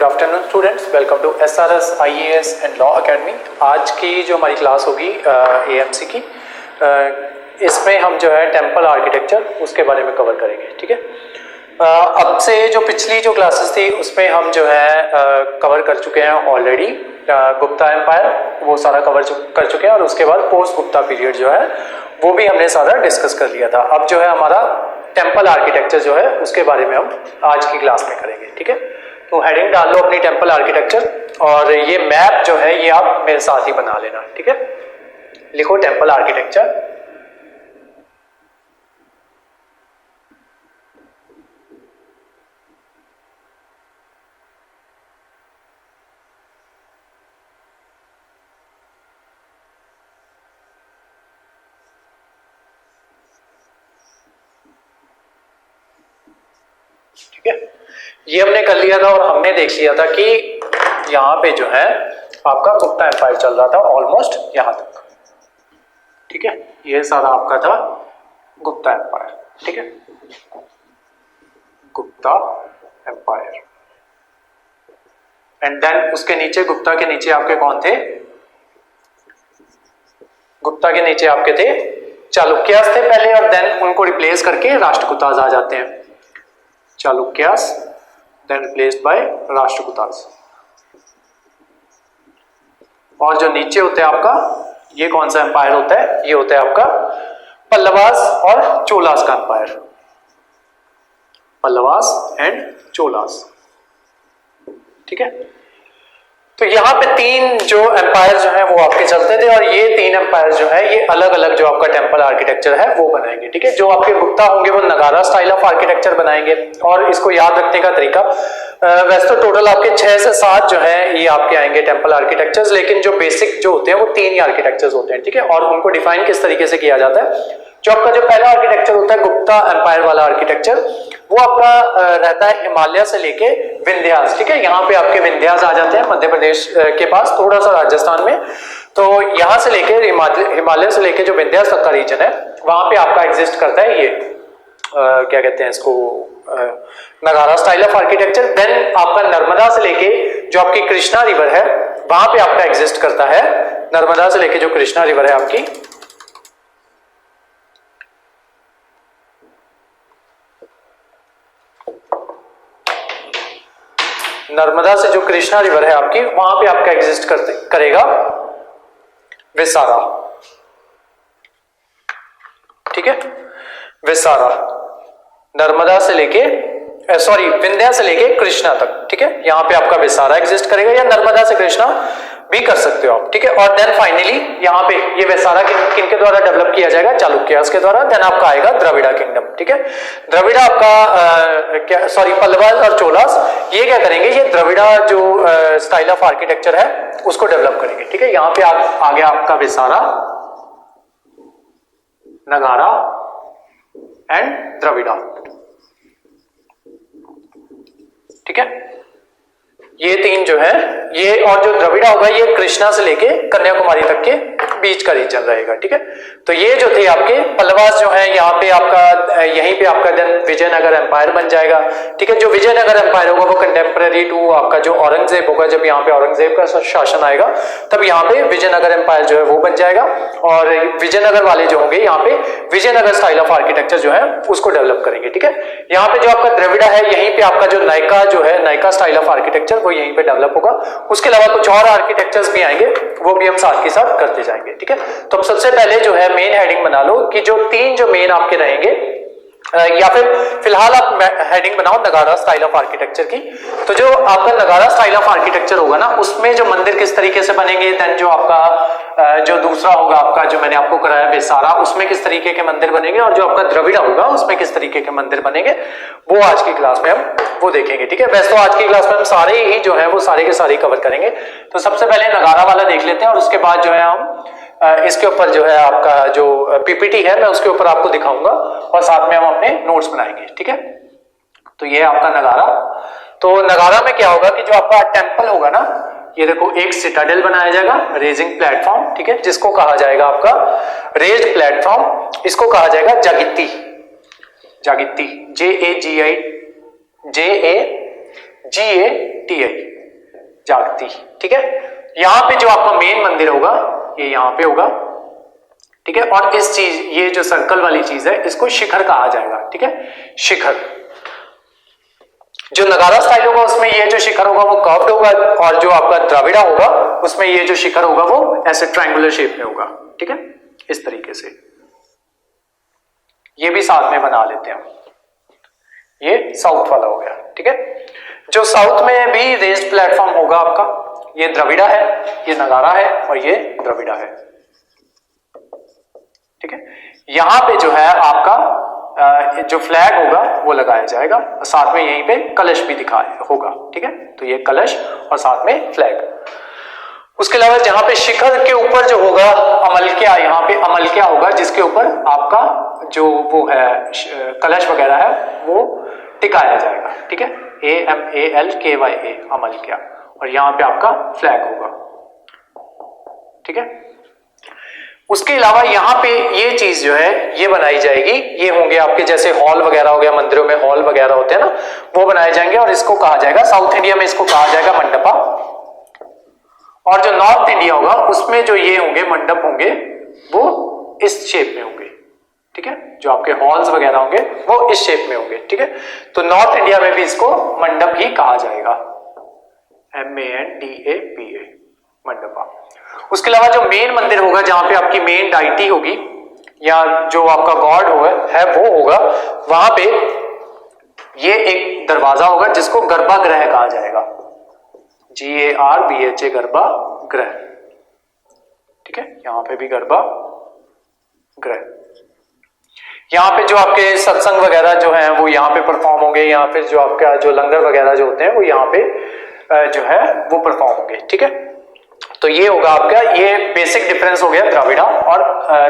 Good afternoon students, welcome to SRS IAS and law academy. आज की जो हमारी क्लास होगी AMC की, इसमें हम जो है टेम्पल आर्किटेक्चर उसके बारे में कवर करेंगे। ठीक है, अब से जो पिछली जो क्लासेस थी उसमें हम जो है कवर कर चुके हैं ऑलरेडी गुप्ता एम्पायर, वो सारा कवर कर चुके हैं और उसके बाद पोस्ट गुप्ता पीरियड जो है वो भी हमने सारा डिस्कस कर लिया था। अब जो है हमारा टेम्पल आर्किटेक्चर जो है उसके बारे में हम आज की क्लास में करेंगे। ठीक है, तो हेडिंग डाल लो अपनी टेम्पल आर्किटेक्चर और ये मैप जो है ये आप मेरे साथ ही बना लेना। ठीक है, लिखो टेम्पल आर्किटेक्चर। ठीक है, ये हमने कर लिया था और हमने देख लिया था कि यहाँ पे जो है आपका गुप्ता एम्पायर चल रहा था ऑलमोस्ट यहाँ तक। ठीक है, ये सारा आपका था गुप्ता एम्पायर। ठीक है, गुप्ता एम्पायर एंड देन उसके नीचे गुप्ता के नीचे आपके कौन थे? गुप्ता के नीचे आपके थे चालुक्यास थे पहले, और देन उनको रिप्लेस करके राष्ट्रकूटास आ जाते हैं। Chalukyas then replaced by Rashtrakutas. और जो नीचे होता है आपका, ये कौन सा एम्पायर होता है? ये होता है आपका पल्लवास और चोलास का एम्पायर। पल्लवास एंड चोलास। ठीक है, तो यहाँ पे तीन जो एम्पायर जो है वो आपके चलते थे और ये तीन एम्पायर जो है ये अलग अलग जो आपका टेम्पल आर्किटेक्चर है वो बनाएंगे। ठीक है, जो आपके गुप्ता होंगे वो नगारा स्टाइल ऑफ आर्किटेक्चर बनाएंगे। और इसको याद रखने का तरीका, वैसे तो टोटल आपके 6 से 7 जो है ये आपके आएंगे टेम्पल आर्किटेक्चर्स, लेकिन जो बेसिक जो होते हैं वो 3 ही आर्किटेक्चर्स होते हैं। ठीक है, और उनको डिफाइन किस तरीके से किया जाता है? जो आपका जो पहला आर्किटेक्चर होता है गुप्ता एम्पायर वाला आर्किटेक्चर, वो आपका रहता है हिमालय से लेके विंध्यास। ठीक है, यहाँ पे आपके विंध्यास आ जाते हैं मध्य प्रदेश के पास, थोड़ा सा राजस्थान में। तो यहाँ से लेके हिमालय से लेके जो विंध्यास तक का रीजन है वहां पे आपका एग्जिस्ट करता है ये क्या कहते हैं इसको, नगारा स्टाइल ऑफ आर्किटेक्चर। देन आपका नर्मदा से लेके जो आपकी कृष्णा रिवर है वहां पे आपका एग्जिस्ट करता है, नर्मदा से लेके जो कृष्णा रिवर है आपकी, नर्मदा से जो कृष्णा रिवर है आपकी वहां पे आपका एग्जिस्ट करेगा विसारा। ठीक है, विसारा नर्मदा से लेके विंध्या से लेके कृष्णा तक। ठीक है, यहाँ पे आपका विसारा एग्जिस्ट करेगा, या नर्मदा से कृष्णा भी कर सकते हो आप। ठीक है, और देन फाइनली यहाँ पे ये विसारा किनके द्वारा डेवलप किया जाएगा? चालुक्यास के द्वारा। देन आपका आएगा द्रविड़ा किंगडम। ठीक है, द्रविड़ा आपका पल्लवास और चोलास ये क्या करेंगे? ये द्रविड़ा जो स्टाइल ऑफ आर्किटेक्चर है उसको डेवलप करेंगे। ठीक है, यहाँ पे आ गया आपका विसारा, नगारा एंड द्रविड़ा। ठीक है, ये तीन जो है ये, और जो द्रविड़ा होगा ये कृष्णा से लेके कन्याकुमारी तक के बीच का रीजन रहेगा। ठीक है, तो ये जो थे आपके पल्लवास जो है यहाँ पे आपका, यहीं पे आपका देन विजयनगर एम्पायर बन जाएगा। ठीक है, जो विजयनगर एम्पायर होगा वो कंटेम्पररी टू आपका जो औरंगजेब होगा, जब यहाँ पे औरंगजेब का शासन आएगा तब यहाँ पे विजयनगर एम्पायर जो है वो बन जाएगा। और विजयनगर वाले जो होंगे यहाँ पे विजयनगर स्टाइल ऑफ आर्किटेक्चर जो है उसको डेवलप करेंगे। ठीक है, यहाँ पे जो आपका द्रविड़ा है यहीं पे आपका जो नायका जो है, नायका स्टाइल ऑफ आर्किटेक्चर वो यहीं पे डेवलप होगा। उसके अलावा कुछ और आर्किटेक्चर्स भी आएंगे, वो भी हम साथ के साथ करते जाएंगे। ठीक है, तो अब सबसे पहले जो है मेन हेडिंग बना लो कि जो तीन जो मेन आपके रहेंगे, या फिर फिलहाल आप हेडिंग बनाओ नगारा स्टाइल ऑफ आर्किटेक्चर की। तो जो आपका नगारा स्टाइल ऑफ आर्किटेक्चर होगा ना, उसमें जो मंदिर किस तरीके से बनेंगे, देन जो आपका जो दूसरा होगा आपका जो मैंने आपको कराया विसारा, उसमें किस तरीके के मंदिर बनेंगे, और जो आपका द्रविड़ा होगा उसमें किस तरीके के मंदिर बनेंगे, वो आज की क्लास में हम वो देखेंगे। ठीक है, वैसे तो आज की क्लास में हम सारे ही जो है वो सारे के सारे कवर करेंगे। तो सबसे पहले नगारा वाला देख लेते हैं और उसके बाद जो है हम इसके ऊपर जो है आपका जो पीपीटी है मैं उसके ऊपर आपको दिखाऊंगा और साथ में हम अपने नोट्स बनाएंगे। ठीक है, तो ये आपका नगारा। तो नगारा में क्या होगा कि जो आपका टेम्पल होगा ना, ये देखो एक सिटाडेल बनाया जाएगा, रेजिंग प्लेटफॉर्म। ठीक है, जिसको कहा जाएगा आपका रेज्ड प्लेटफॉर्म, इसको कहा जाएगा जागित्ती। जागित्ती JAGI JAGATI। जागती, ठीक है। यहां पे जो आपका मेन मंदिर होगा ये यहां पे होगा, ठीक है। और इस चीज, ये जो सर्कल वाली चीज है, इसको शिखर कहा जाएगा, ठीक है, शिखर। जो नगारा स्टाइल होगा उसमें ये जो शिखर होगा वो कर्व्ड होगा, और जो आपका द्रविड़ा होगा उसमें ये जो शिखर होगा वो ऐसे ट्रायंगुलर शेप में होगा, ठीक है, इस तरीके से। ये भी साथ में बना लेते हैं, ये साउथ वाला हो गया, ठीक है। जो साउथ में भी रेज्ड प्लेटफॉर्म होगा आपका, ये द्रविड़ा है, ये नगारा है और ये द्रविड़ा है, ठीक है। यहां पे जो है आपका जो फ्लैग होगा वो लगाया जाएगा, और साथ में यहीं पे कलश भी दिखा होगा, ठीक है। तो ये कलश और साथ में फ्लैग। उसके अलावा जहां पे शिखर के ऊपर जो होगा अमलक्या, यहाँ पे अमलक्या होगा जिसके ऊपर आपका जो वो है कलश वगैरह है वो टिकाया जाएगा, ठीक है, AMALKYA, अमलक्या। और यहाँ पे आपका फ्लैग होगा, ठीक है। उसके अलावा यहाँ पे ये चीज जो है ये बनाई जाएगी, ये होंगे आपके जैसे हॉल वगैरह हो गया, मंदिरों में हॉल वगैरह होते हैं ना, वो बनाए जाएंगे, और इसको कहा जाएगा, साउथ इंडिया में इसको कहा जाएगा मंडपा। और जो नॉर्थ इंडिया होगा उसमें जो ये होंगे मंडप होंगे वो इस शेप में होंगे, ठीक है। जो आपके हॉल्स वगैरह होंगे वो इस शेप में होंगे, ठीक है। तो नॉर्थ इंडिया में भी इसको मंडप ही कहा जाएगा, MANDAPA, मंडपा। उसके अलावा जो मेन मंदिर होगा जहां पे आपकी मेन डाइटी होगी या जो आपका गॉड है वो होगा, वहां पे ये एक दरवाजा होगा जिसको गर्भागृह कहा जाएगा, GARBHA, गर्भागृह, ठीक है। यहां पे भी गर्भागृह। यहाँ पे जो आपके सत्संग वगैरह जो है वो यहाँ पे परफॉर्म होंगे, यहाँ पे जो आपका जो लंगर वगैरह जो होते हैं वो यहाँ पे जो है वो परफॉर्म होंगे, ठीक है। तो ये होगा आपका, ये बेसिक डिफरेंस हो गया द्रविड़ा और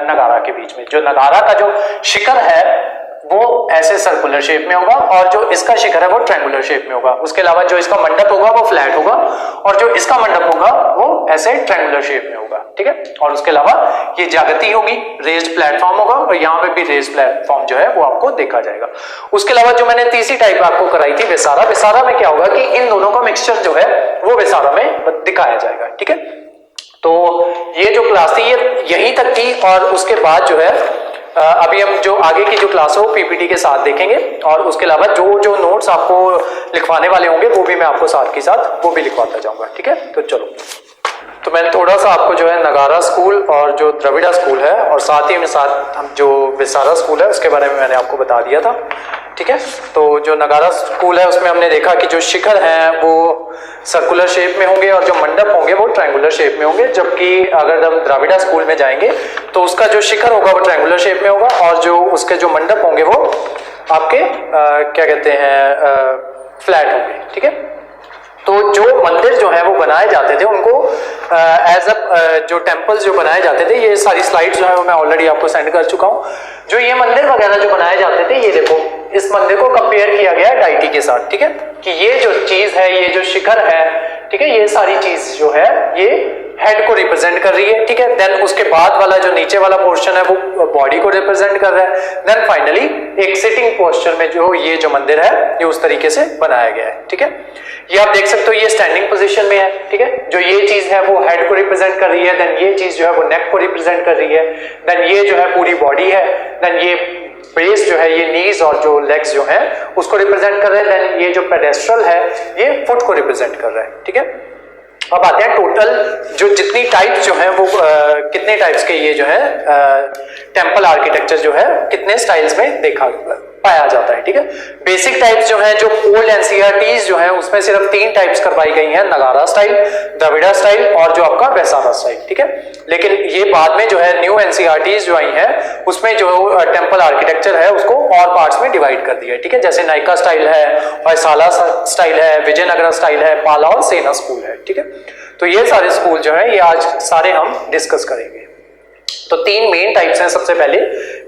नगारा के बीच में। जो नगारा का जो शिखर है वो ऐसे सर्कुलर शेप में होगा, और जो इसका शिखर है वो ट्रायंगुलर शेप में होगा। उसके अलावा जो इसका मंडप होगा वो फ्लैट होगा, और जो इसका मंडप होगा वो ऐसे ट्रायंगुलर शेप में होगा, ठीक है। और उसके अलावा ये जागती होगी, रेज्ड प्लेटफॉर्म होगा, और यहाँ पे भी रेज्ड प्लेटफॉर्म जो है वो आपको देखा जाएगा। उसके अलावा जो मैंने तीसरी टाइप आपको कराई थी विसारा, विसारा में क्या होगा कि इन दोनों का मिक्सचर जो है वो विसारा में दिखाया जाएगा, ठीक है। तो ये जो क्लास थी ये यहीं तक थी, और उसके बाद जो है अभी हम जो आगे की जो क्लास हो PPT के साथ देखेंगे, और उसके अलावा जो जो नोट्स आपको लिखवाने वाले होंगे वो भी मैं आपको साथ के साथ वो भी लिखवाता जाऊंगा, ठीक है। तो चलो, तो मैंने थोड़ा सा आपको जो है नगारा स्कूल और जो द्रविड़ा स्कूल है और साथ ही में साथ हम जो विसारा स्कूल है उसके बारे में मैंने आपको बता दिया था, ठीक है। तो जो नगारा स्कूल है उसमें हमने देखा कि जो शिखर हैं वो सर्कुलर शेप में होंगे और जो मंडप होंगे वो ट्रायंगुलर शेप में होंगे, जबकि अगर हम द्रविड़ा स्कूल में जाएंगे तो उसका जो शिखर होगा वो ट्रायंगुलर शेप में होगा और जो उसके जो मंडप होंगे वो आपके क्या कहते हैं फ्लैट होंगे, ठीक है। तो जो मंदिर जो है वो बनाए जाते थे उनको एज अ जो टेम्पल्स जो बनाए जाते थे, ये सारी स्लाइड्स जो है वो मैं ऑलरेडी आपको सेंड कर चुका हूँ। जो ये मंदिर वगैरह जो बनाए जाते थे, ये देखो इस मंदिर को कंपेयर किया गया है डाइटी के साथ, ठीक है, कि ये जो चीज है, ये जो शिखर है, ठीक है, ये सारी चीज जो है ये हेड को रिप्रेजेंट कर रही है, ठीक है। देन उसके बाद वाला जो नीचे वाला पोर्शन है वो बॉडी को रिप्रेजेंट कर रहा है। देन फाइनली एक सिटिंग पोस्चर में जो ये जो मंदिर है ये उस तरीके से बनाया गया है, ठीक है। ये आप देख सकते हो ये स्टैंडिंग पोजीशन में है, ठीक है। जो ये चीज है वो हेड को रिप्रेजेंट कर रही है, देन ये चीज जो है वो नेक को रिप्रेजेंट कर रही है, देन ये जो है पूरी बॉडी है, देन ये बेस जो है ये नीज और जो लेग्स जो है उसको रिप्रेजेंट कर रहे हैं, देन ये जो पेडेस्ट्रल है ये फुट को रिप्रेजेंट कर रहा है, ठीक है। अब आते हैं टोटल जो जितनी टाइप्स जो है वो कितने टाइप्स के ये जो है टेम्पल आर्किटेक्चर जो है कितने स्टाइल्स में देखा पाया जाता है, ठीक है। बेसिक टाइप्स जो है जो ओल्ड एनसीईआरटीज जो है उसमें सिर्फ 3 टाइप्स करवाई गई हैं, नगारा स्टाइल, द्रविड़ा स्टाइल और जो आपका वैसारा स्टाइल, ठीक है। लेकिन ये बाद में जो है न्यू एनसीईआरटीज जो आई है उसमें जो टेम्पल आर्किटेक्चर है उसको और पार्ट्स में डिवाइड कर दिया है, ठीक है। जैसे नायका स्टाइल है, होयसाला स्टाइल है, विजयनगरा स्टाइल है, पाला और सेना स्कूल है, ठीक है। तो ये सारे स्कूल जो है ये आज सारे हम डिस्कस करेंगे। तो 3 मेन टाइप्स हैं। सबसे पहले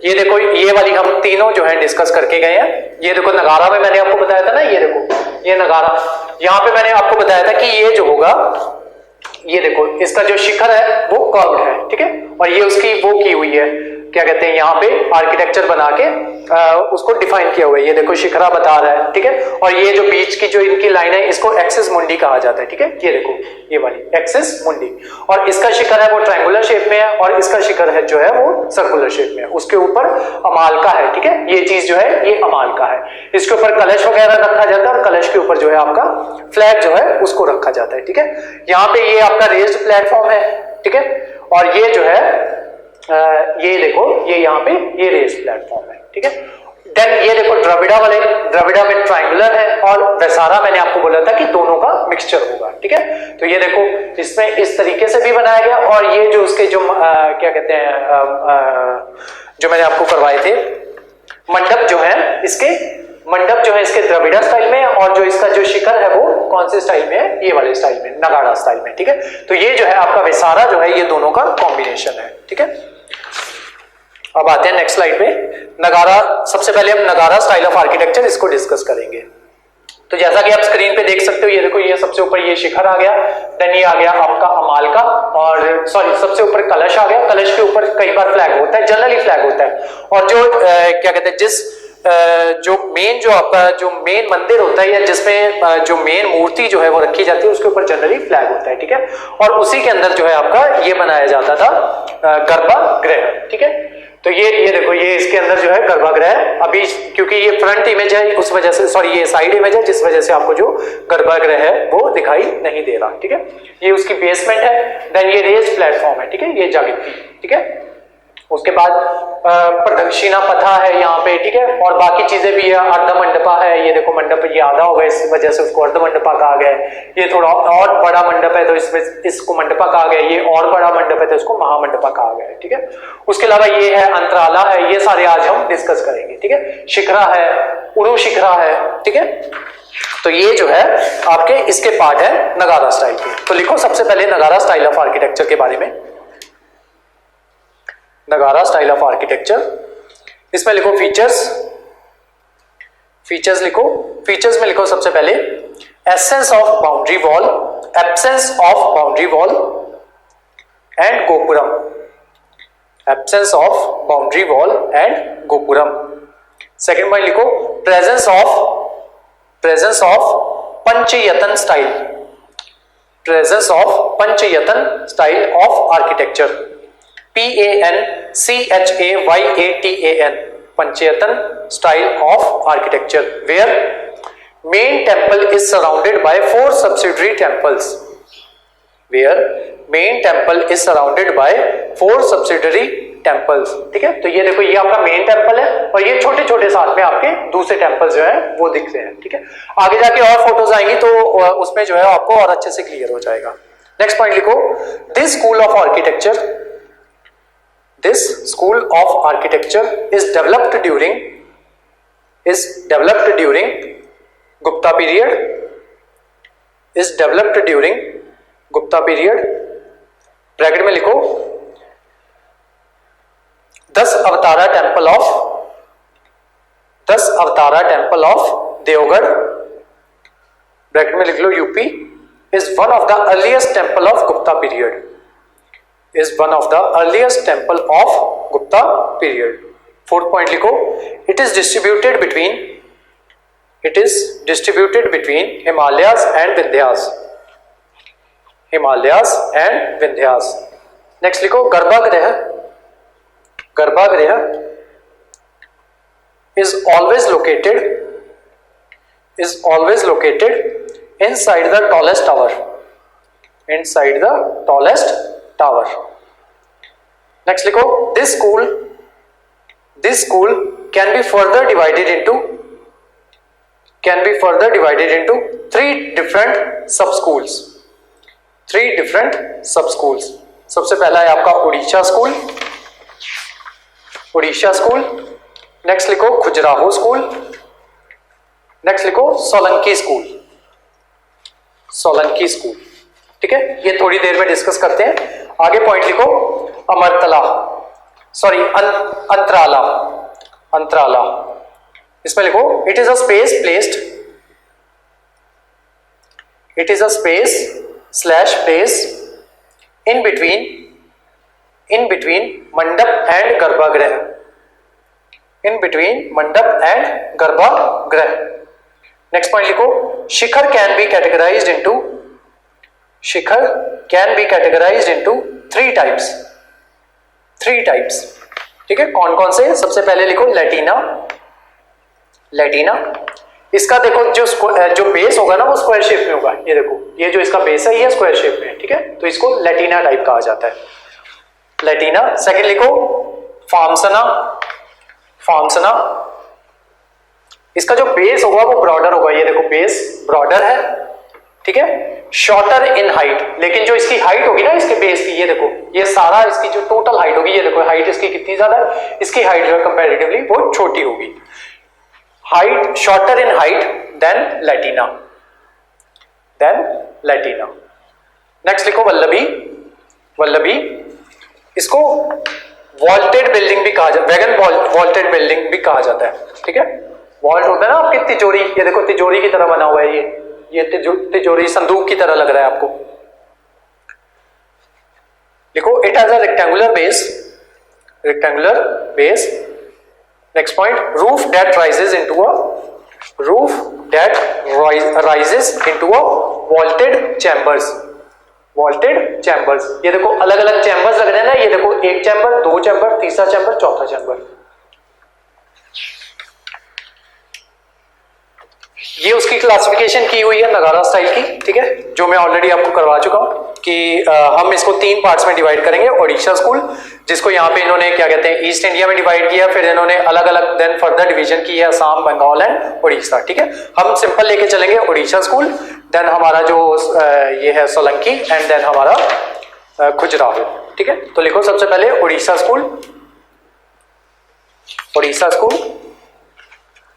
ये देखो, ये वाली हम तीनों जो है डिस्कस करके गए हैं। ये देखो नगारा में मैंने आपको बताया था ना, ये देखो ये नगारा, यहाँ पे मैंने आपको बताया था कि ये जो होगा, ये देखो इसका जो शिखर है वो कर्व्ड है, ठीक है, और ये उसकी वो की हुई है क्या कहते हैं यहाँ पे आर्किटेक्चर बना के उसको डिफाइन किया हुआ है। ये देखो शिखरा बता रहा है, ठीक है। और ये जो बीच की जो इनकी लाइन है इसको एक्सिस मुंडी कहा जाता है, ठीक है। ये देखो ये वाली एक्सिस मुंडी, और इसका शिखर है वो ट्रायंगुलर शेप में है और इसका शिखर है जो है वो सर्कुलर शेप में है। उसके ऊपर अमालका है, ठीक है। ये चीज जो है ये अमालका है। इसके ऊपर कलश वगैरह रखा जाता है और कलश के ऊपर जो है आपका फ्लैग जो है उसको रखा जाता है, ठीक है। यहाँ पे ये आपका रेज्ड प्लेटफॉर्म है, ठीक है। और ये जो है ये देखो ये यहाँ पे ये रेस प्लेटफॉर्म है, ठीक है। देन ये देखो द्रविड़ा वाले, द्रविड़ा में ट्रायंगुलर है और वैसारा मैंने आपको बोला था कि दोनों का मिक्सचर होगा, ठीक है। तो ये देखो इसमें इस तरीके से भी बनाया गया, और ये जो उसके जो क्या कहते हैं जो मैंने आपको करवाए थे मंडप जो है इसके, मंडप जो है इसके द्रविड़ा स्टाइल में, और जो इसका जो शिखर है वो कौन से स्टाइल में है, ये वाले स्टाइल में, नगाड़ा स्टाइल में, ठीक है। तो ये जो है आपका वैसारा जो है ये दोनों का कॉम्बिनेशन है, ठीक है। अब आते हैं नेक्स्ट स्लाइड पे। नगाड़ा, सबसे पहले हम नगाड़ा स्टाइल ऑफ आर्किटेक्चर इसको डिस्कस करेंगे। तो जैसा कि आप स्क्रीन पे देख सकते हो, ये देखो ये सबसे ऊपर ये शिखर आ गया, देन ये आ गया आपका अमालका, और सॉरी सबसे ऊपर कलश आ गया। कलश के ऊपर कई बार फ्लैग होता है, जनरली फ्लैग होता है, और जो क्या कहते हैं जिस जो मेन जो आपका जो मेन मंदिर होता है या जिसमें जो मेन मूर्ति जो है वो रखी जाती है उसके ऊपर जनरली फ्लैग होता है, ठीक है। और उसी के अंदर जो है आपका ये बनाया जाता था गर्भगृह, ठीक है। तो ये देखो ये इसके अंदर जो है गर्भगृह, अभी क्योंकि ये फ्रंट इमेज है उस वजह से, सॉरी ये साइड इमेज है जिस वजह से आपको जो गर्भगृह है वो दिखाई नहीं दे रहा, ठीक है। ये उसकी बेसमेंट है, देन ये रेज प्लेटफॉर्म है, ठीक है, ये जागृति, ठीक है। उसके बाद प्रदक्षिणा पथा है यहाँ पे, ठीक है। और बाकी चीजें भी है, अर्ध मंडपा है, ये देखो मंडप ये आधा हो गया इस वजह से उसको अर्ध मंडपा कहा गया है। ये थोड़ा और बड़ा मंडप है तो इसमें इसको मंडपा कहा गया, ये और बड़ा मंडप है तो इसको महामंडपा कहा गया है, ठीक है। उसके अलावा ये है अंतराला है, ये सारे आज हम डिस्कस करेंगे, ठीक है। शिखरा है, उरु शिखरा है, ठीक है। तो ये जो है आपके इसके पार्ट है नगाड़ा स्टाइल के। तो लिखो सबसे पहले नगाड़ा स्टाइल ऑफ आर्किटेक्चर के बारे में। नगाड़ा स्टाइल ऑफ आर्किटेक्चर, इसमें लिखो फीचर्स, फीचर्स लिखो। फीचर्स में लिखो सबसे पहले absence of boundary wall, absence of boundary wall and gopuram, absence of boundary wall and gopuram. Second point लिखो presence of panchayatan style, presence of panchayatan style of architecture, PANCHAYATAN, Panchayatan style of architecture, where main temple is surrounded by 4 subsidiary temples, where main temple is surrounded by 4 subsidiary temples, ठीक है। तो ये देखो ये आपका main temple है और ये छोटे छोटे साथ में आपके दूसरे टेम्पल जो है वो दिख रहे हैं, ठीक है। आगे जाके और फोटोज आएंगी तो उसमें जो है आपको और अच्छे से क्लियर हो जाएगा। नेक्स्ट पॉइंट लिखो, this school of architecture, this school of architecture is developed during Gupta period, is developed during Gupta period। Bracket में लिखो 10 अवतारा टेम्पल ऑफ देवगढ़, ब्रैकेट में लिख लो UP, is one of the earliest temple of Gupta period, is one of the earliest temple of Gupta period। Fourth point लिखो, it is distributed between Himalayas and Vindhyas, Himalayas and Vindhyas। Next लिखो गर्भगृह, गर्भगृह is always located inside the tallest tower, inside the tallest tower। Next लिखो, this school can be further divided into 3 different sub-schools, 3 different sub-schools। सबसे पहला है आपका Orissa school, next लिखो Khajuraho school, next लिखो सोलंकी स्कूल, ठीक है। ये थोड़ी देर में डिस्कस करते हैं। आगे पॉइंट लिखो अमरतला, सॉरी अंतराला, इसमें लिखो it is a space / place in between in between mandapa and garbhagriha, in between mandapa and garbhagriha. Next point लिखो, shikhara can be categorized into, shikhara can be categorized into three types, three types. ठीक है, कौन कौन से? सबसे पहले लिखो लैटिना, लैटिना। इसका देखो जो बेस होगा ना वो स्क्वायर शेप में होगा, ये देखो ये जो इसका बेस है ये स्क्वायर शेप में है। ठीक है, तो इसको लैटिना टाइप कहा जाता है, लैटिना। सेकंड लिखो फार्मसना, फार्मसना। इसका जो बेस होगा वो ब्रॉडर होगा, ये देखो बेस ब्रॉडर है। ठीक है, शॉर्टर इन हाइट, लेकिन जो इसकी हाइट होगी ना इसके बेस की, ये देखो ये सारा इसकी जो टोटल हाइट होगी, ये देखो हाइट इसकी कितनी ज्यादा है, इसकी हाइट जो है कंपैरेटिवली वो छोटी होगी। Height shorter in height than latina, than latina. Next लिखो वल्लभी, वल्लभी। इसको वॉल्टेड बिल्डिंग भी कहा जाता है, वैगन वॉल्टेड बिल्डिंग भी कहा जाता है। ठीक है, वॉल्ट होता है ना आपकी तिजोरी, ये देखो तिजोरी की तरह बना हुआ है ये तिजोरी संदूक की तरह लग रहा है आपको। लिखो it has a rectangular base, rectangular base. Next point, roof that rises into a, roof that rises into a vaulted chambers, vaulted chambers. ये देखो अलग अलग चैम्बर्स लग रहे हैं ना, ये देखो एक चैम्बर, दो चैम्बर, तीसरा चैम्बर, चौथा चैम्बर। ये उसकी क्लासिफिकेशन की हुई है नगारा स्टाइल की। ठीक है, जो मैं ऑलरेडी आपको करवा चुका हूं कि हम इसको तीन पार्ट्स में डिवाइड करेंगे। ओडिशा स्कूल, जिसको यहाँ पे इन्होंने क्या कहते हैं ईस्ट इंडिया में डिवाइड किया, फिर इन्होंने अलग अलग देन फर्दर डिवीजन की है असम, बंगाल एंड उड़ीसा। ठीक है, हम सिंपल लेके चलेंगे ओडिशा स्कूल, देन हमारा जो ये है सोलंकी, एंड देन हमारा खजुराहो। ठीक है, तो लिखो सबसे पहले उड़ीसा स्कूल, उड़ीसा स्कूल।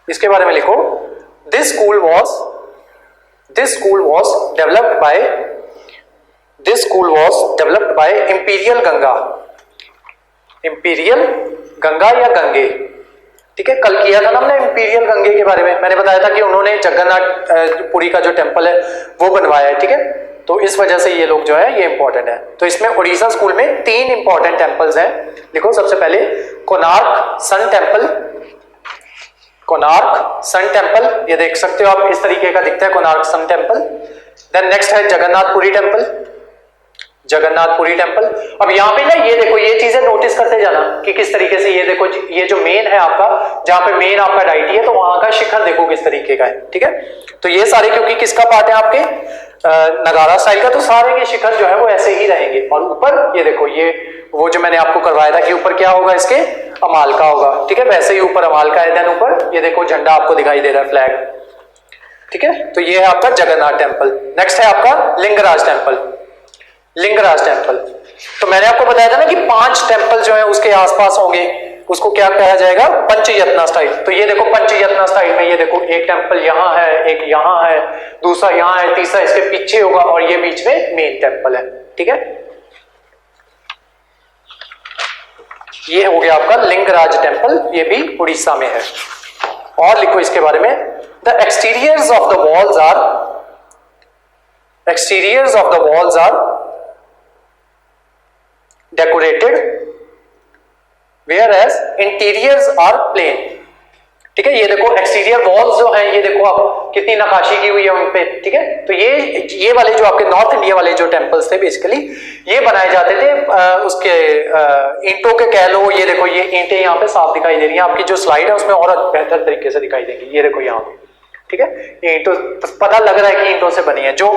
इसके बारे में लिखो, This school was developed by Imperial Ganga, Imperial Ganga या गंगे। ठीक है, कल किया था ना हमने इंपीरियल गंगे के बारे में, मैंने बताया था कि उन्होंने जगन्नाथ पुरी का जो टेंपल है वो बनवाया है। ठीक है, तो इस वजह से ये लोग जो है ये इंपॉर्टेंट है। तो इसमें उड़ीसा स्कूल में तीन इंपॉर्टेंट टेंपल्स हैं। लिखो सबसे पहले कोणार्क सन टेंपल, कोणार्क सन टेंपल, ये देख सकते हो आप इस तरीके का दिखता है कोणार्क सन टेंपल। देन नेक्स्ट है जगन्नाथपुरी टेंपल, जगन्नाथपुरी टेंपल। अब यहाँ पे ना ये देखो ये चीजें नोटिस करते जाना कि किस तरीके से, ये देखो ये जो मेन है आपका, जहां पे मेन आपका डाइटी है, तो वहां का शिखर देखो किस तरीके का है। ठीक है, तो ये सारे क्योंकि किसका पार्ट है आपके नगारा स्टाइल का, तो सारे के शिखर जो है वो ऐसे ही रहेंगे। और ऊपर ये देखो ये वो जो मैंने आपको करवाया था कि ऊपर क्या होगा इसके, अमाल का होगा। ठीक है, वैसे ही ऊपर अमाल का है, देन ऊपर ये देखो झंडा आपको दिखाई दे रहा है, फ्लैग। ठीक है, तो ये है आपका जगन्नाथ टेंपल। नेक्स्ट है आपका लिंगराज टेंपल, लिंगराज टेंपल। तो मैंने आपको बताया था ना कि 5 टेंपल जो है उसके आसपास होंगे, उसको क्या कहा जाएगा, पंचयत्न स्टाइल। तो ये देखो पंचयत्न स्टाइल में ये देखो एक टेंपल यहाँ है, एक यहाँ है, दूसरा यहाँ है, तीसरा इसके पीछे होगा, और ये बीच में मेन टेंपल है। ठीक है, ये हो गया आपका लिंगराज टेंपल, ये भी उड़ीसा में है। और लिखो इसके बारे में, the exteriors of the walls are, exteriors of the walls are decorated whereas interiors are plain। ठीक है, ये देखो एक्सटीरियर वॉल्स जो हैं, ये देखो आप कितनी नक्काशी की हुई है उन पे। ठीक है, तो ये वाले जो आपके नॉर्थ इंडिया वाले जो टेंपल्स थे बेसिकली ये बनाए जाते थे उसके ईंटों के कह लो। ये देखो ये ईंटें यहाँ पे साफ दिखाई दे रही हैं, आपकी जो स्लाइड है उसमें और बेहतर तरीके से दिखाई देंगी। ये देखो यहाँ पे, ठीक है, ईंटों पता लग रहा है कि ईंटों से बनी है। जो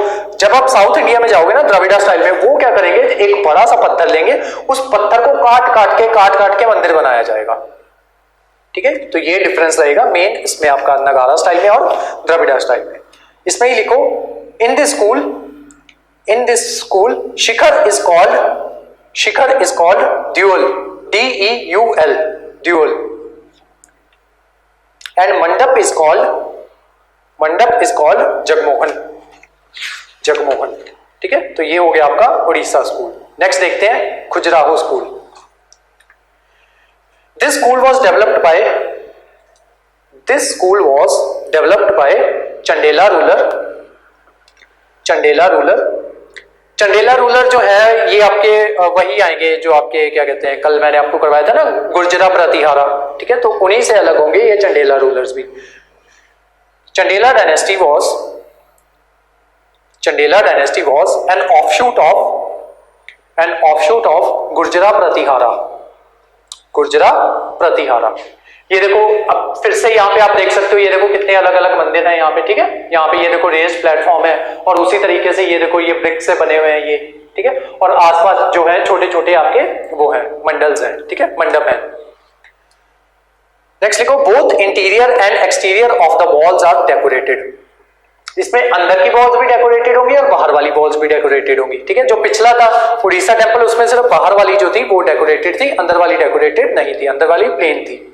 जब आप साउथ इंडिया में जाओगे ना द्रविड़ा स्टाइल में, वो क्या करेंगे, एक बड़ा सा पत्थर लेंगे, उस पत्थर को काट काट के मंदिर बनाया जाएगा। ठीक है, तो ये डिफरेंस रहेगा मेन इसमें आपका नगारा स्टाइल में और द्रविड़ा स्टाइल में। इसमें ही लिखो, in this school Shikhar is called dual, DEUL, dual, and मंडप इज कॉल्ड जगमोहन, जगमोहन। ठीक है, तो ये हो गया आपका उड़ीसा स्कूल। नेक्स्ट देखते हैं Khajuraho school. This school was developed by Chandela ruler Chandela ruler जो है ये आपके वही आएंगे जो आपके क्या कहते हैं, कल मैंने आपको करवाया था ना गुर्जरा प्रतिहारा, ठीक है, तो उन्हीं से अलग होंगे ये चंडेला रूलर्स भी। Chandela dynasty was an offshoot of गुर्जरा प्रतिहारा। ये देखो अब फिर से यहाँ पे आप देख सकते हो, ये देखो कितने अलग अलग मंदिर हैं यहाँ पे, ठीक है। यहाँ पे ये देखो रेस्ड प्लेटफॉर्म है और उसी तरीके से ये देखो ये ब्रिक से बने हुए हैं ये, ठीक है, और आसपास जो है छोटे छोटे आपके वो है मंडल्स हैं, ठीक है, मंडप हैं। नेक्स्ट लिखो both interior and exterior of the walls are decorated. इसमें अंदर की वॉल्स भी डेकोरेटेड होंगी और बाहर वाली वॉल्स भी डेकोरेटेड होंगी, ठीक है। जो पिछला था उड़ीसा टेम्पल उसमें सिर्फ बाहर वाली जो थी वो डेकोरेटेड थी, अंदर वाली डेकोरेटेड नहीं थी, अंदर वाली प्लेन थी।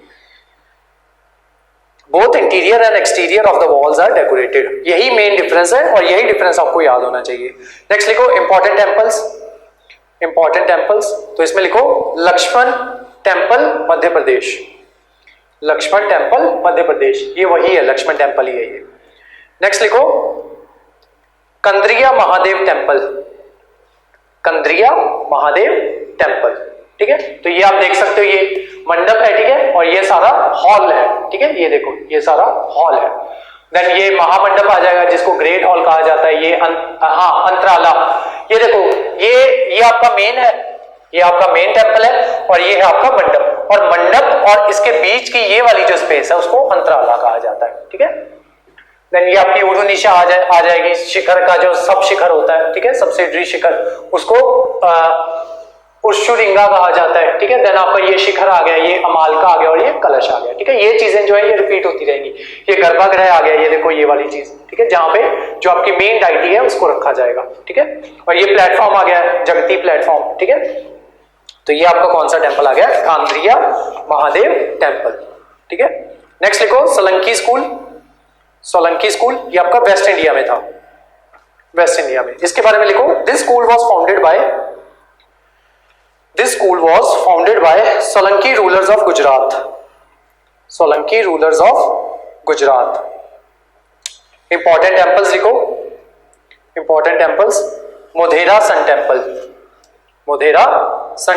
Both interior and exterior of the walls are decorated, यही मेन डिफरेंस है और यही डिफरेंस आपको याद होना चाहिए। नेक्स्ट लिखो इंपॉर्टेंट टेम्पल्स, तो इसमें लिखो लक्ष्मण टेम्पल मध्य प्रदेश, लक्ष्मण टेम्पल मध्य प्रदेश, ये वही है, लक्ष्मण टेम्पल ही है ये। नेक्स्ट लिखो कंद्रिया महादेव टेम्पल, ठीक है। तो ये आप देख सकते हो ये मंडप है, ठीक है, और ये सारा हॉल है, ठीक है, ये देखो ये सारा हॉल है। देन ये महामंडप आ जाएगा जिसको ग्रेट हॉल कहा जाता है, ये अंतराला, ये देखो ये आपका मेन है, ये आपका मेन टेम्पल है और ये है आपका मंडप, और मंडप और इसके बीच की ये वाली जो स्पेस है उसको अंतराला कहा जाता है, ठीक है। देन ये आपकी उर्दुनिशा आ जाएगी, शिखर का जो सब शिखर होता है, ठीक है, सब्सिडरी शिखर, उसको उर्शुलिंगा कहा जाता है, ठीक है। देन आपका ये शिखर आ गया, ये अमालका आ गया और ये कलश आ गया, ठीक है। ये चीजें जो है ये रिपीट होती रहेंगी। ये गर्भगृह आ गया, ये देखो ये वाली चीज, ठीक है, जहां पे जो आपकी मेन डाइटी है उसको रखा जाएगा, ठीक है। और ये प्लेटफॉर्म आ गया जगती प्लेटफॉर्म, ठीक है। तो ये आपका कौन सा टेम्पल आ गया, कांद्रिया महादेव टेम्पल, ठीक है। नेक्स्ट लिखो सोलंकी स्कूल, ये आपका वेस्ट इंडिया में था, वेस्ट इंडिया में। इसके बारे में लिखो this school was founded by Solanki rulers of Gujarat. Important temples लिखो, important temples Modhera sun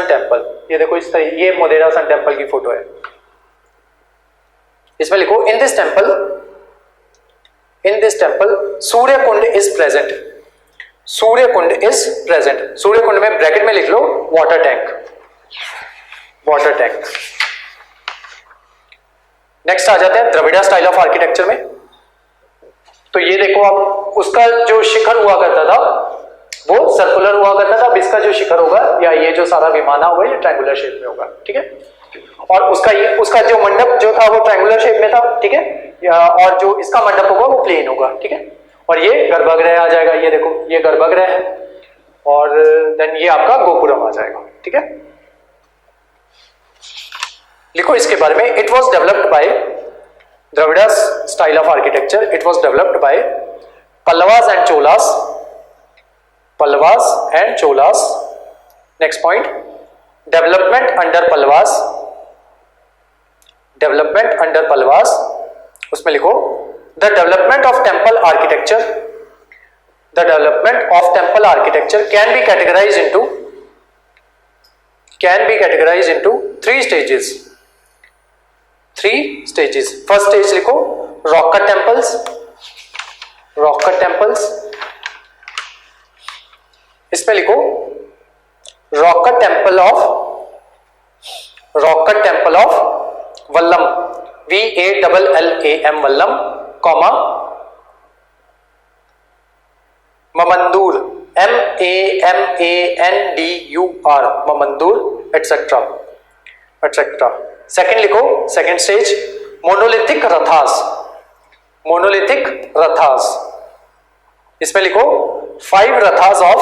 temple, ये देखो इस तरह, ये मोधेरा सन टेम्पल की फोटो है। इसमें लिखो in this temple Surya Kund is present, Surya Kund में ब्रैकेट में लिख लो वाटर टैंक। नेक्स्ट आ जाते हैं द्रविड़ा स्टाइल ऑफ आर्किटेक्चर में। तो ये देखो आप उसका जो शिखर हुआ करता था वो सर्कुलर हुआ करता था, अब इसका जो शिखर होगा या ये जो सारा विमाना होगा ये ट्रायंगुलर शेप में होगा, ठीक है। और उसका जो मंडप जो था वो ट्रायंगुलर शेप में था, ठीक है, और जो इसका मंडप होगा वो प्लेन होगा, ठीक है। और ये गर्भगृह आ जाएगा, ये देखो ये गर्भगृह है, और देन ये आपका गोपुरम आ जाएगा, ठीक है। लिखो इसके बारे में, it was developed by Dravida style of architecture, it was developed by Pallavas and Cholas. Next point, development under Pallavas, उसमें लिखो the development of temple architecture can be categorized into three stages. First stage लिखो रॉक कट इसमें लिखो rock cut temple of Vallam, VALLAM Vallam, comma Mamandur, MAMANDUR Mamandur, etcetera. Second लिखो, second stage monolithic rathas, इसमें लिखो 5 रथास of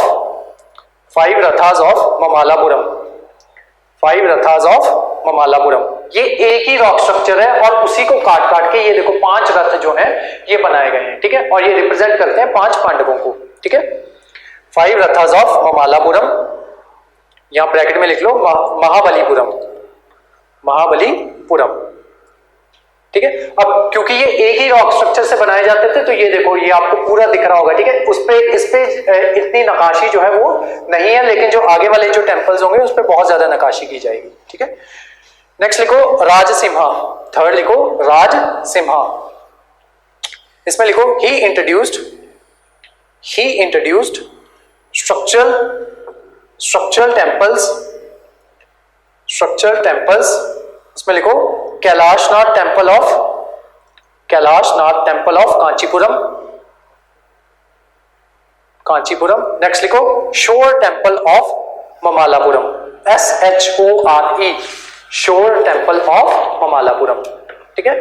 Mamallapuram. ये एक ही रॉक स्ट्रक्चर है और उसी को काट के ये देखो 5 रथ जो हैं ये बनाए गए हैं, ठीक है, और ये रिप्रेजेंट करते हैं 5 पांडवों को, ठीक है। 5 रथास ऑफ ममालापुरम, यहां ब्रैकेट में लिख लो महाबलीपुरम, ठीक है। अब क्योंकि ये एक ही रॉक स्ट्रक्चर से बनाए जाते थे तो ये देखो ये आपको पूरा दिख रहा होगा, ठीक है। इस पे इतनी नक्काशी जो है वो नहीं है, लेकिन जो आगे वाले जो टेम्पल्स होंगे उस पे बहुत ज्यादा नक्काशी की जाएगी, ठीक है। नेक्स्ट लिखो राजसिम्हा, थर्ड लिखो राजसिम्हा। इसमें लिखो ही इंट्रोड्यूस्ड स्ट्रक्चरल टेम्पल्स। इसमें लिखो Kailasanatha temple of Kanchipuram. Next लिखो shore temple of Mamallapuram, SHORE, shore temple of Mamallapuram, ठीक है।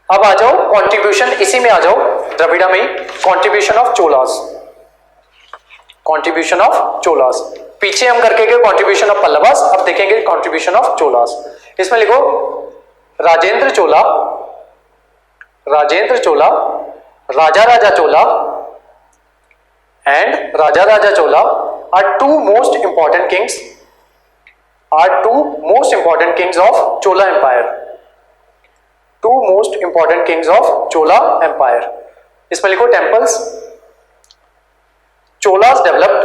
अब आ जाओ कॉन्ट्रीब्यूशन, इसी में आ जाओ द्रविड़ा में ही, कॉन्ट्रीब्यूशन ऑफ चोलास। पीछे हम करके गए कॉन्ट्रीब्यूशन ऑफ पल्लवास, अब देखेंगे कॉन्ट्रीब्यूशन ऑफ चोलास। इसमें लिखो Rajendra Chola, Raja Chola and Raja Chola are two most important kings of Chola empire. इसमें लिखो टेम्पल्स। चोलास डेवलप्ड,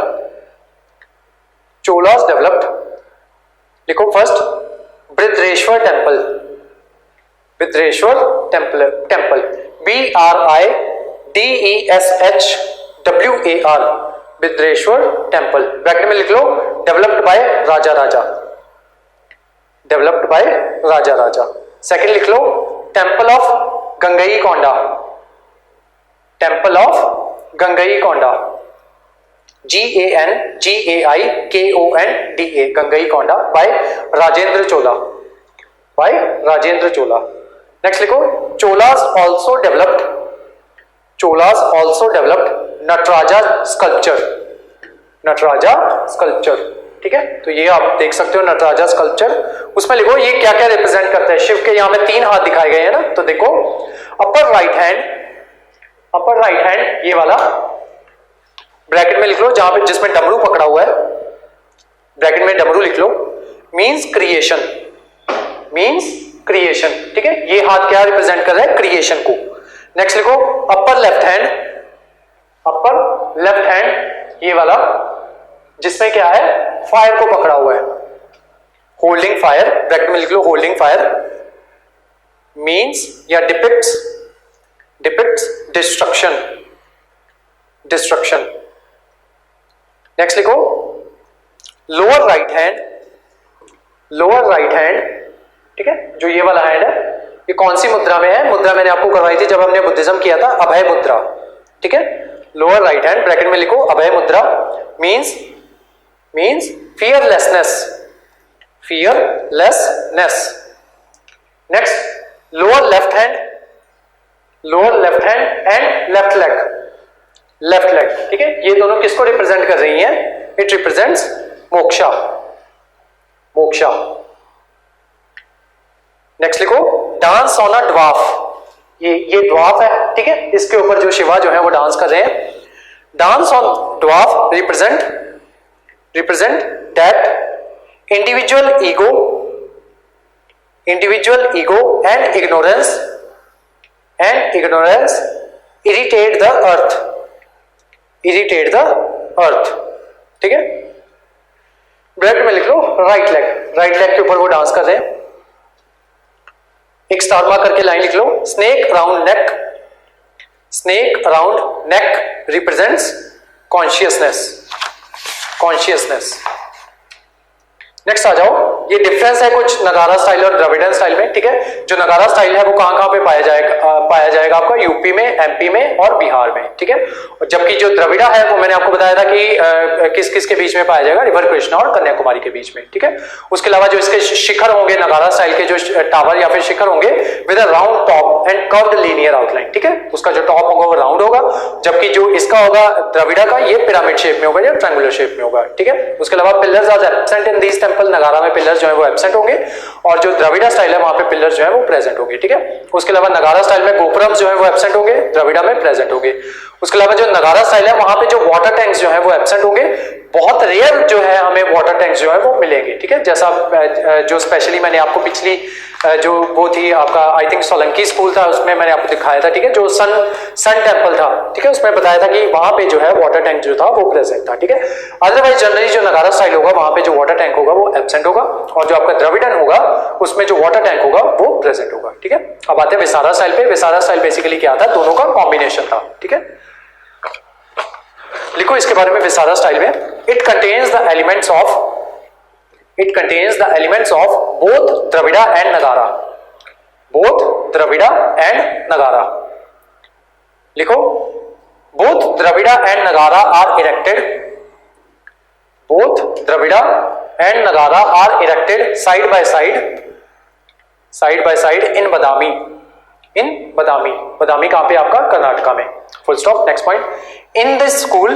लिखो first Brihadeshwar temple, BRIDESHWAR, Brihadeshwar temple. Bracket में लिख लो developed by Raja Raja. Second लिख लो temple of Gangaikonda, GANGAIKONDA, Gangaikonda by Rajendra Chola. Next लिखो Cholas also developed Nataraja sculpture, ठीक है। तो ये आप देख सकते हो नटराजा स्कल्पचर। उसमें लिखो ये क्या क्या रिप्रेजेंट करता है। शिव के यहाँ में 3 हाथ दिखाए गए हैं ना, तो देखो अपर राइट हैंड ये वाला, ब्रैकेट में लिख लो जहां पे जिसमें डमरू पकड़ा हुआ है, ब्रैकेट में डमरू लिख लो, मींस क्रिएशन, ठीक है। ये हाथ क्या रिप्रेजेंट कर रहा है, क्रिएशन को। नेक्स्ट लिखो अपर लेफ्ट हैंड ये वाला, जिसमें क्या है, फायर को पकड़ा हुआ है, होल्डिंग फायर, ब्रैकेट में लिख लो होल्डिंग फायर, मींस या डिपिक्ट्स डिस्ट्रक्शन। नेक्स्ट लिखो लोअर राइट हैंड, ठीक है। जो ये वाला हैंड है ये कौन सी मुद्रा में है, मुद्रा मैंने आपको करवाई थी जब हमने बुद्धिज्म किया था, अभय मुद्रा, ठीक है। लोअर राइट हैंड, ब्रैकेट में लिखो अभय मुद्रा, means fearlessness। Next lower left hand and left leg, ठीक है। ये दोनों किसको रिप्रेजेंट कर रही हैं, इट रिप्रेजेंट्स मोक्षा। नेक्स्ट लिखो डांस ऑन अ ड्वार्फ, ये ड्वार्फ है, ठीक है। इसके ऊपर जो शिवा जो है वो डांस कर रहे हैं। Dance on dwarf represent that individual ego and ignorance irritate the earth, ठीक है। ब्रैकेट में लिख लो राइट लेग के ऊपर वो डांस कर रहे हैं। एक स्टार मार्क करके लाइन लिख लो, snake around neck represents consciousness. Next आ जाओ, ये डिफरेंस है कुछ नगारा स्टाइल और द्रविडन स्टाइल में, ठीक है। जो नगारा स्टाइल है वो कहां पे पाया जाएगा आपका यूपी में, एमपी में और बिहार में, ठीक है। और जबकि जो द्रविड़ा है वो मैंने आपको बताया था कि किस किस के बीच में पाया जाएगा, रिवर कृष्णा और कन्याकुमारी के बीच में, ठीक है। उसके अलावा जो इसके शिखर होंगे नगारा स्टाइल के, जो टावर या फिर शिखर होंगे with a round top and curved linear outline, ठीक है। उसका जो टॉप होगा वो राउंड होगा, जबकि जो इसका होगा द्रविड़ा का ये पिरामिड शेप में होगा या ट्रायंगुलर शेप में होगा, ठीक है। उसके अलावा pillars are absent in these temple, Nagara में पिलर्स जो है वो एब्सेंट होंगे और जो द्रविड़ा स्टाइल है वहां पे पिलर्स जो है वो प्रेजेंट होंगे, ठीक है। उसके अलावा नगारा स्टाइल में गोपुरम जो है वो एब्सेंट होंगे, द्रविड़ा में प्रेजेंट होंगे। उसके अलावा जो नगारा स्टाइल है वहां पे जो वाटर टैंक्स जो है वो एब्सेंट होंगे, बहुत रेयर जो है हमें वाटर टैंक्स जो है वो मिलेंगे, ठीक है। जैसा जो स्पेशली मैंने आपको पिछली जो वो थी आपका आई थिंक सोलंकी स्कूल था, उसमें मैंने आपको दिखाया था, ठीक है, जो सन टेम्पल था, ठीक है, उसमें बताया था कि वहां पे जो है वाटर टैंक जो था वो प्रेजेंट था, ठीक है। अदरवाइज जनरली जो नगारा स्टाइल होगा वहां पे जो वाटर टैंक होगा वो एब्सेंट होगा, और जो आपका द्रविड़न होगा उसमें जो वाटर टैंक होगा वो प्रेजेंट होगा, ठीक है। अब आते हैं विसारा स्टाइल पे। विसारा स्टाइल बेसिकली क्या था, दोनों का कॉम्बिनेशन था, ठीक है। लिखो इसके बारे में विसारा स्टाइल में, it contains the elements of both Dravida and Nagara, both Dravida and Nagara. लिखो, both Dravida and Nagara are erected, both Dravida and Nagara are erected side by side in Badami, Badami कहां पे आपका, कर्नाटका में, full stop, next point. In this school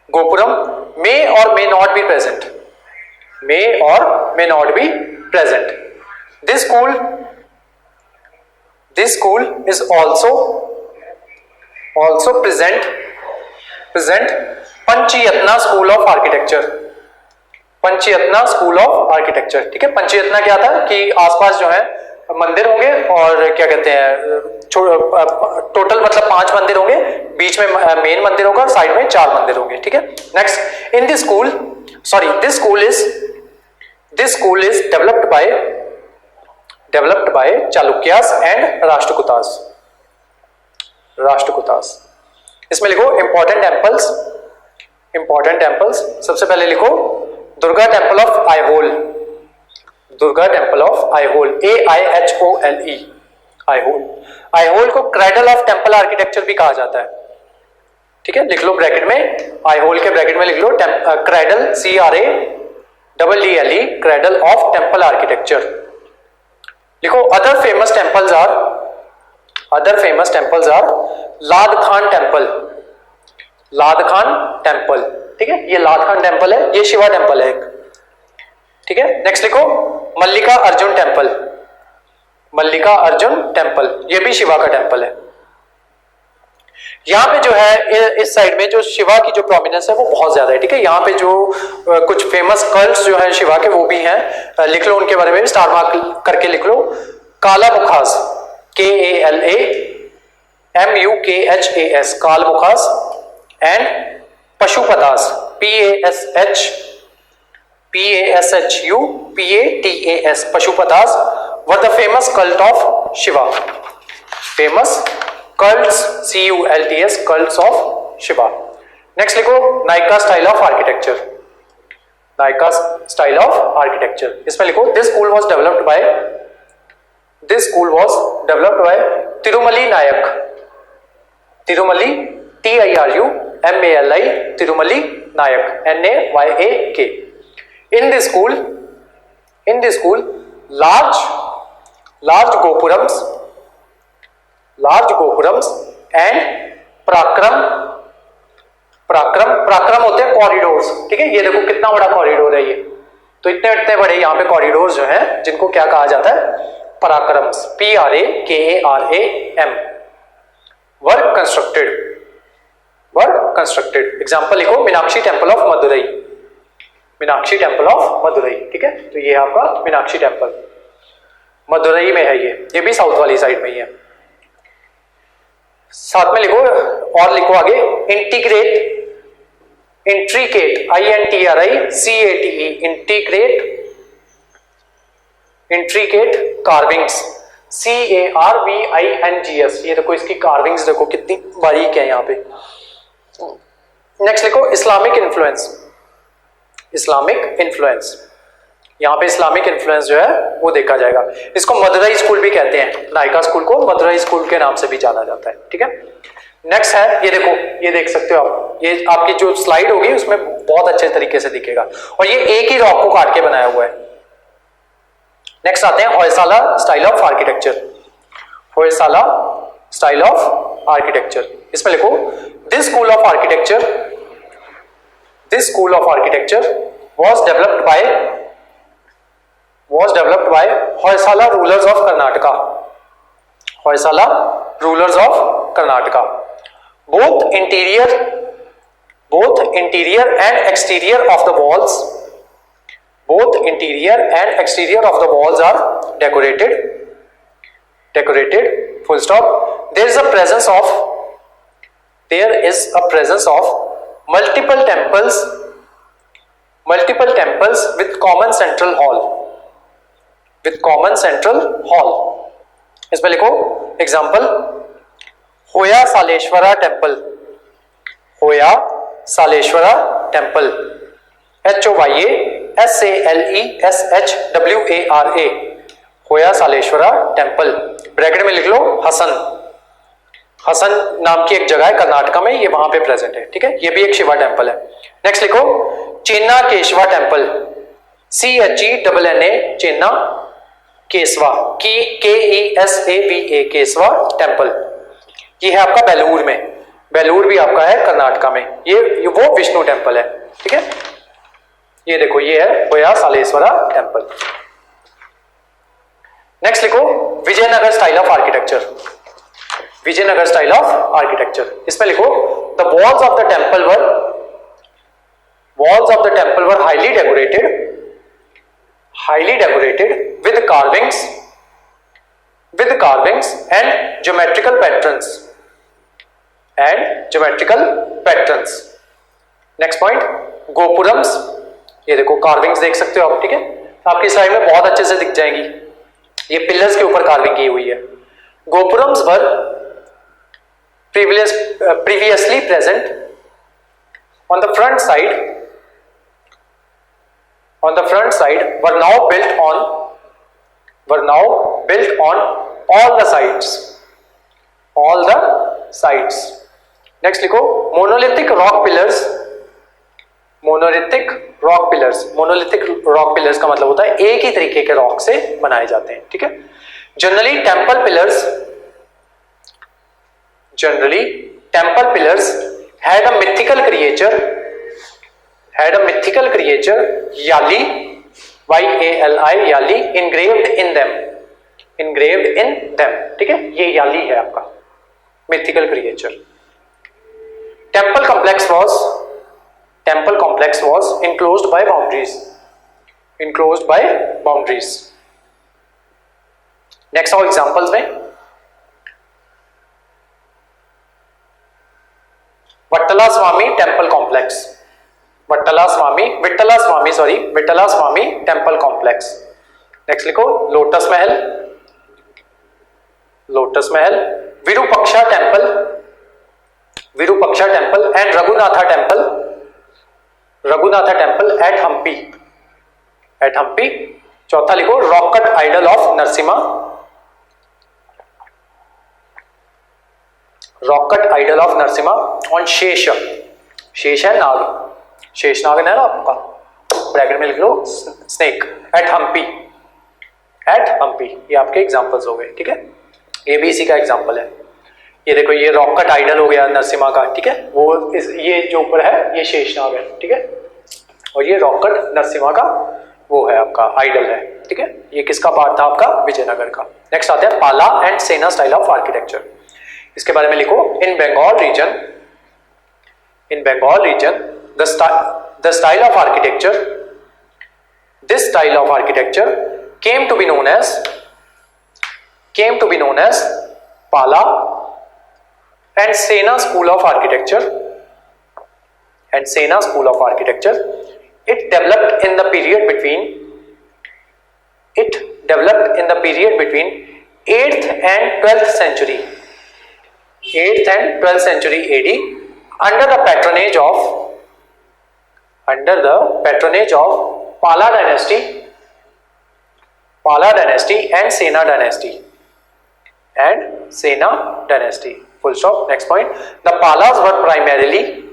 gopuram may और may not be present, this school is also present panchayatana school of architecture, ठीक है। पंचयतना क्या था कि आसपास जो है मंदिर होंगे, और क्या कहते हैं, टोटल मतलब 5 मंदिर होंगे, बीच में मेन मंदिर होगा, साइड में 4 मंदिर होंगे, ठीक है। Next, in this school is developed by Chalukyas and Rashtrakutas. इसमें लिखो इंपॉर्टेंट टेम्पल्स, सबसे पहले लिखो Durga temple of Aihole, AIHOLE, Aihole को क्रेडल ऑफ टेम्पल आर्किटेक्चर भी कहा जाता है, ठीक है। लिख लो ब्रैकेट में, आईहोल के ब्रैकेट में लिख लो cradle, CRADDLE, cradle of temple architecture. लिखो other famous temples are Ladkhan temple, ठीक है, ये लादखान टेम्पल है, ये शिवा टेम्पल है एक, ठीक है। नेक्स्ट लिखो मल्लिका अर्जुन टेम्पल, ये भी शिवा का टेम्पल है। यहाँ पे जो है इस साइड में जो शिवा की जो प्रोमिनेंस है वो बहुत ज्यादा है, ठीक है। यहाँ पे जो कुछ फेमस कल्ट्स जो है शिवा के वो भी हैं, लिख लो उनके बारे में भी, स्टार मार्क करके लिख लो। Kalamukhas, KALAMUKHAS, Kalamukhas, and Pashupatas, PASHUPATAS, Pashupatas were the famous cult of Shiva, famous cults, CULTS, cults of Shiva. Next लिखो नायका स्टाइल ऑफ आर्किटेक्चर, इसमें लिखो this school was developed by Tirumali Nayak, TIRUMALI, Tirumali Nayak, NAYAK. In this school large gopurams and prakaram होते हैं corridors, ठीक है। ये देखो कितना बड़ा कॉरिडोर है ये, तो इतने बड़े यहाँ पे कॉरिडोर्स जो हैं जिनको क्या कहा जाता है, पराक्रम्स, PRAKARAM, वर्क कंस्ट्रक्टेड। एग्जांपल लिखो मीनाक्षी टेम्पल ऑफ मदुरई, ठीक है। तो ये आपका मीनाक्षी टेम्पल मदुरई में है, ये भी साउथ वाली साइड में ही है। साथ में लिखो और लिखो आगे इंट्रिकेट, इंट्रिकेट कार्विंग्स, CARVINGS। ये देखो इसकी कार्विंग्स देखो कितनी बारीक है यहाँ पे। नेक्स्ट लिखो इस्लामिक इन्फ्लुएंस, यहाँ पे इस्लामिक इन्फ्लुएंस जो है वो देखा जाएगा। इसको मदुरई स्कूल भी कहते हैं, नायका स्कूल को मदुरई स्कूल के नाम से भी जाना जाता है, ठीक है। नेक्स्ट है, ये देखो, ये देख सकते हो आप, ये आपकी जो स्लाइड होगी उसमें बहुत अच्छे तरीके से दिखेगा, और ये एक ही रॉक को काट के बनाया हुआ है। नेक्स्ट आते हैं होयसाला स्टाइल ऑफ आर्किटेक्चर, इसमें लिखो this school of architecture was developed by Hoysala rulers of Karnataka. Both interior and exterior of the walls both interior and exterior of the walls are decorated, full stop. There is a presence of multiple temples with common central hall, इसमें लिखो example, होया सालेश्वरा temple, HOYASALESHWARA, होया सालेश्वरा temple. Bracket में लिख लो हसन नाम की एक जगह है कर्नाटका में, ये वहां पे प्रेजेंट है, ठीक है। ये भी एक शिवा टेम्पल है। नेक्स्ट लिखो चेन्ना केशवा टेम्पल, CHENNA चेन्ना केसवा, KESAVA केसवा टेम्पल। ये है आपका बेलूर में, बेलूर भी आपका है कर्नाटका में, ये वो विष्णु टेम्पल है, ठीक है। ये देखो ये है होया सालेश्वरा टेम्पल। नेक्स्ट लिखो Vijayanagara style of architecture, Vijayanagara style of architecture. इसमें लिखो the walls of the temple were highly decorated with carvings and geometrical patterns. Next point gopurams, ये देखो कार्विंग्स देख सकते हो आप, ठीक है, आपकी स्लाइड में बहुत अच्छे से दिख जाएंगी, ये पिलर्स के ऊपर कार्विंग की हुई है। गोपुरम्स वर previously present on the front side were now built on all the sides. Next लिखो monolithic rock pillars का मतलब होता है एक ही तरीके के रॉक से बनाए जाते हैं, ठीक है। Generally temple pillars had a mythical creature Yali, Yali engraved in them, ठीक है। ये याली है आपका mythical creature। temple complex was enclosed by boundaries। Next आओ एग्जांपल्स में, Vitthala Swami temple complex, Vitthala Swami temple complex. Next लिखो lotus Mahal, Virupaksha temple and Raghunatha temple at Hampi. चौथा लिखो rock cut idol of Narasimha, on Shesha है नाग, शेषनाग है ना आपका, ब्रैकेट में लिख लो स्नेक, एट हम्पी। ये आपके एग्जांपल्स हो गए, ठीक है। ये भी इसी का एग्जांपल है। ये देखो ये रॉक कट आइडल हो गया नरसिम्हा का, ठीक है, वो ये जो ऊपर है ये शेषनाग है, ठीक है, और ये रॉक कट नरसिम्हा का वो है आपका आइडल है, ठीक है। ये किसका पार्ट था आपका, विजयनगर का। नेक्स्ट आते हैं पाला एंड सेना स्टाइल ऑफ आर्किटेक्चर। इसके बारे में लिखो in Bengal region the style of architecture, this style of architecture came to be known as Pala and Sena school of architecture, It developed in the period between 8th and 12th century AD under the patronage of Pala dynasty and Sena dynasty. Full stop. Next point. The Palas were primarily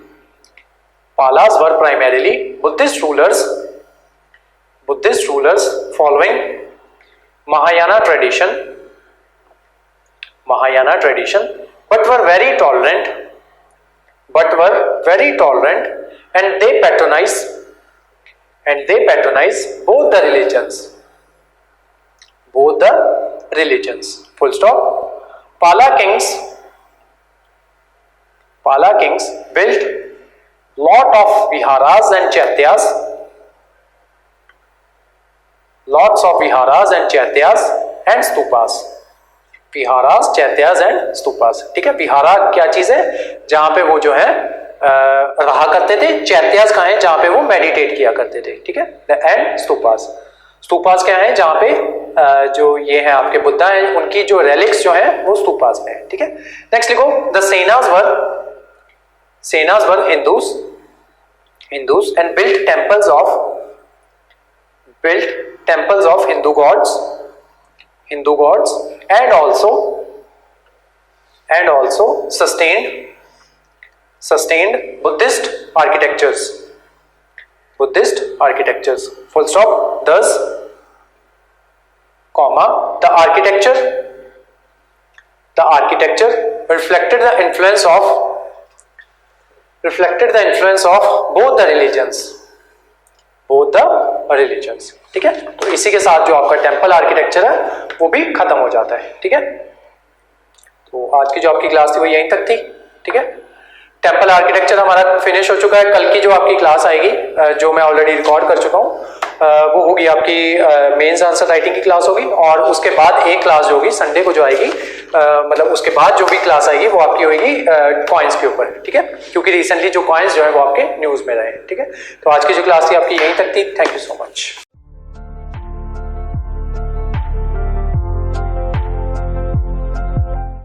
Buddhist rulers following Mahayana tradition, but were very tolerant, and they patronize both the religions. Full stop. Pala kings built lot of viharas and chaityas lots of विहारास and चैत्यास and stupas. विहारास, चैत्यास and stupas, ठीक है। विहारा क्या चीज है? जहां पे वो जो है रहा करते थे। चैत्यास कहाँ है? जहां पे वो मेडिटेट किया करते थे, ठीक है। एंड स्तूपास, स्तूपास क्या है? जहां पे जो ये है आपके बुद्धा है उनकी जो रेलिक्स जो है वो स्तूपास में है, ठीक है। नेक्स्ट लिखो, the Senas were Hindus and built temples of Hindu gods and also sustained Buddhist architectures, full stop. Thus, comma, the architecture reflected the influence of both the religions, ठीक है। तो इसी के साथ जो आपका टेम्पल आर्किटेक्चर है वो भी खत्म हो जाता है, ठीक है। तो आज की जो आपकी क्लास थी वो यहीं तक थी, ठीक है। टेम्पल आर्किटेक्चर हमारा फिनिश हो चुका है। कल की जो आपकी क्लास आएगी, जो मैं ऑलरेडी रिकॉर्ड कर चुका हूँ, वो होगी आपकी मेंस आंसर राइटिंग की क्लास होगी। और उसके बाद एक क्लास जो होगी संडे को जो आएगी, मतलब उसके बाद जो भी क्लास आएगी वो आपकी होगी कॉइन्स के ऊपर, ठीक है। क्योंकि रिसेंटली जो कॉइन्स जो है वो आपके न्यूज में रहे, ठीक है। तो आज की जो क्लास थी आपकी यहीं तक थी। Thank you so much.